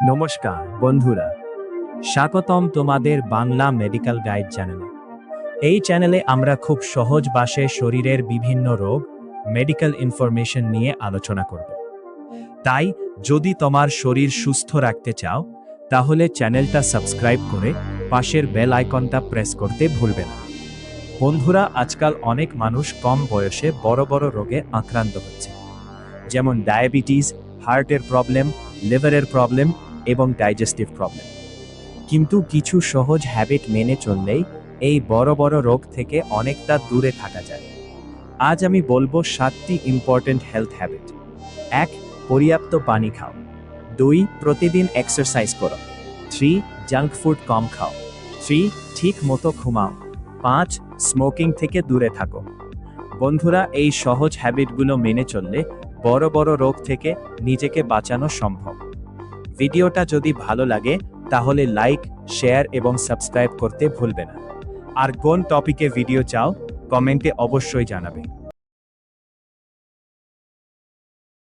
নমস্কার বন্ধুরা, স্বাগতম তোমাদের বাংলা মেডিকেল গাইড চ্যানেলে। এই চ্যানেলে আমরা খুব সহজ ভাষায় শরীরের বিভিন্ন রোগ, মেডিকেল ইনফরমেশন নিয়ে আলোচনা করব। তাই যদি তোমার শরীর সুস্থ রাখতে চাও তাহলে চ্যানেলটা সাবস্ক্রাইব করে পাশের বেল আইকনটা প্রেস করতে ভুলবে না। বন্ধুরা, আজকাল অনেক মানুষ কম বয়সে বড় বড় রোগে আক্রান্ত হচ্ছে, যেমন ডায়াবেটিস, হার্টের প্রবলেম, লিভারের প্রবলেম এবং ডাইজেস্টিভ প্রবলেম। কিন্তু কিছু সহজ হ্যাবিট মেনে চললেই এই বড় বড় রোগ থেকে অনেকটা দূরে থাকা যায়। আজ আমি বলবো 7টি ইম্পর্টেন্ট হেলথ হ্যাবিট। 1. পর্যাপ্ত পানি খাও। 2. প্রতিদিন এক্সারসাইজ করো। 3. জাঙ্ক ফুড কম খাও। 3. ঠিক মতো ঘুমাও। 5. স্মোকিং থেকে দূরে থাকো। বন্ধুরা, এই সহজ হ্যাবিটগুলো মেনে চললে বড় বড় রোগ থেকে নিজেকে বাঁচানো সম্ভব। ভিডিওটা যদি ভালো লাগে তাহলে লাইক, শেয়ার এবং সাবস্ক্রাইব করতে ভুলবে না। আর কোন টপিকে ভিডিও চাও কমেন্টে অবশ্যই জানাবে।